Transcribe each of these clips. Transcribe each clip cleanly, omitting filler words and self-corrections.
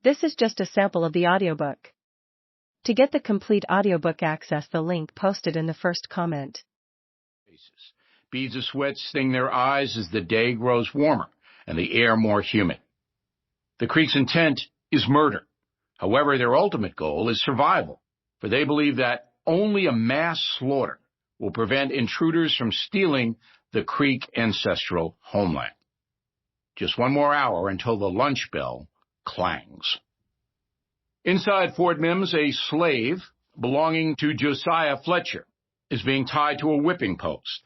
This is just a sample of the audiobook. To get the complete audiobook, access the link posted in the first comment. Beads of sweat sting their eyes as the day grows warmer and the air more humid. The Creek's intent is murder. However, their ultimate goal is survival, for they believe that only a mass slaughter will prevent intruders from stealing the Creek ancestral homeland. Just one more hour until the lunch bell clangs. Inside Fort Mims, a slave belonging to Josiah Fletcher is being tied to a whipping post.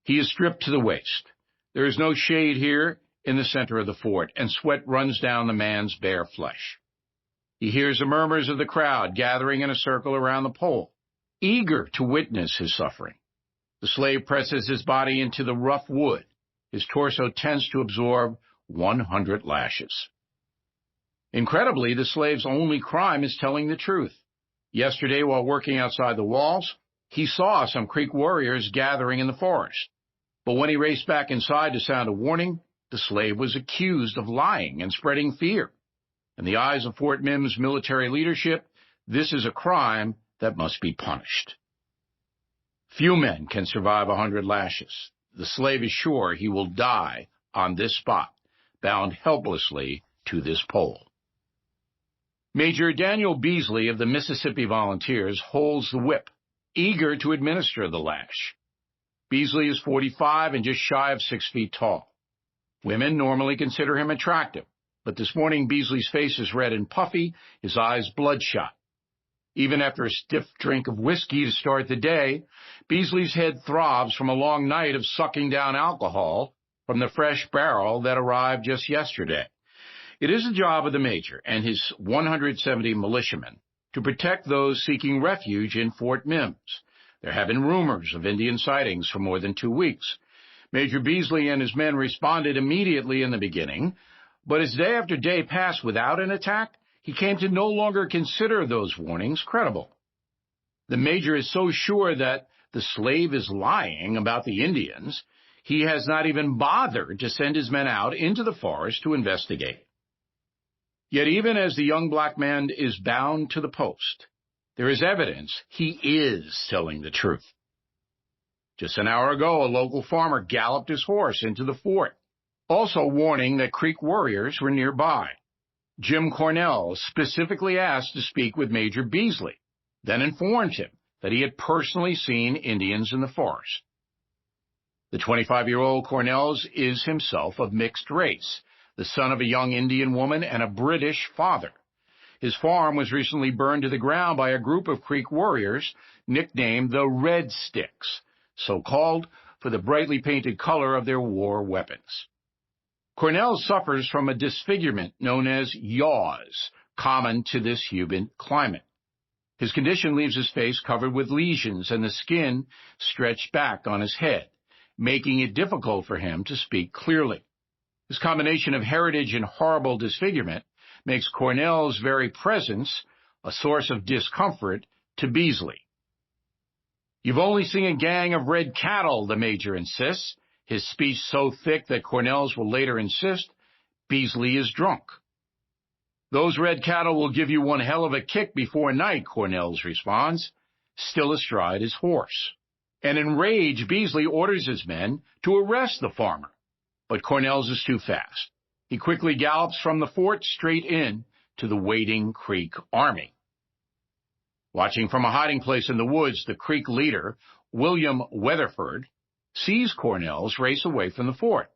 He is stripped to the waist. There is no shade here in the center of the fort, and sweat runs down the man's bare flesh. He hears the murmurs of the crowd gathering in a circle around the pole, eager to witness his suffering. The slave presses his body into the rough wood. His torso tends to absorb 100 lashes. Incredibly, the slave's only crime is telling the truth. Yesterday, while working outside the walls, he saw some Creek warriors gathering in the forest. But when he raced back inside to sound a warning, the slave was accused of lying and spreading fear. In the eyes of Fort Mims military leadership, this is a crime that must be punished. Few men can survive 100 lashes. The slave is sure he will die on this spot, bound helplessly to this pole. Major Daniel Beasley of the Mississippi Volunteers holds the whip, eager to administer the lash. Beasley is 45 and just shy of 6 feet tall. Women normally consider him attractive, but this morning Beasley's face is red and puffy, his eyes bloodshot. Even after a stiff drink of whiskey to start the day, Beasley's head throbs from a long night of sucking down alcohol from the fresh barrel that arrived just yesterday. It is the job of the major and his 170 militiamen to protect those seeking refuge in Fort Mims. There have been rumors of Indian sightings for more than 2 weeks. Major Beasley and his men responded immediately in the beginning, but as day after day passed without an attack, he came to no longer consider those warnings credible. The major is so sure that the slave is lying about the Indians, he has not even bothered to send his men out into the forest to investigate. Yet even as the young black man is bound to the post, there is evidence he is telling the truth. Just an hour ago, a local farmer galloped his horse into the fort, also warning that Creek warriors were nearby. Jim Cornell specifically asked to speak with Major Beasley, then informed him that he had personally seen Indians in the forest. The 25-year-old Cornell is himself of mixed race, the son of a young Indian woman and a British father. His farm was recently burned to the ground by a group of Creek warriors nicknamed the Red Sticks, so called for the brightly painted color of their war weapons. Cornell suffers from a disfigurement known as yaws, common to this humid climate. His condition leaves his face covered with lesions and the skin stretched back on his head, making it difficult for him to speak clearly. This combination of heritage and horrible disfigurement makes Cornell's very presence a source of discomfort to Beasley. "You've only seen a gang of red cattle," the major insists, his speech so thick that Cornell's will later insist Beasley is drunk. "Those red cattle will give you one hell of a kick before night," Cornell's responds, still astride his horse. And enraged, Beasley orders his men to arrest the farmer. But Cornell's is too fast. He quickly gallops from the fort straight in to the waiting Creek army. Watching from a hiding place in the woods, the Creek leader, William Weatherford, sees Cornell's race away from the fort.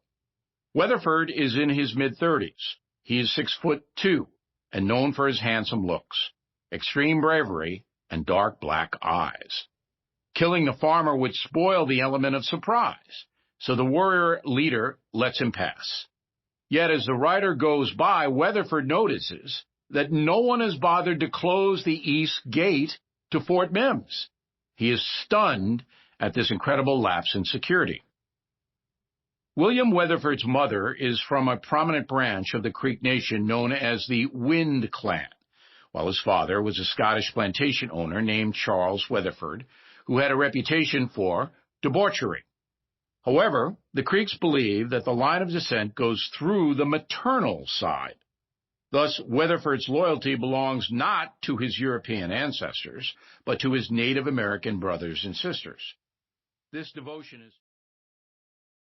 Weatherford is in his mid-30s. He is 6'2" and known for his handsome looks, extreme bravery, and dark black eyes. Killing the farmer would spoil the element of surprise, so the warrior leader lets him pass. Yet as the rider goes by, Weatherford notices that no one has bothered to close the east gate to Fort Mims. He is stunned at this incredible lapse in security. William Weatherford's mother is from a prominent branch of the Creek Nation known as the Wind Clan, while his father was a Scottish plantation owner named Charles Weatherford, who had a reputation for debauchery. However, the Creeks believe that the line of descent goes through the maternal side. Thus, Weatherford's loyalty belongs not to his European ancestors, but to his Native American brothers and sisters. This devotion is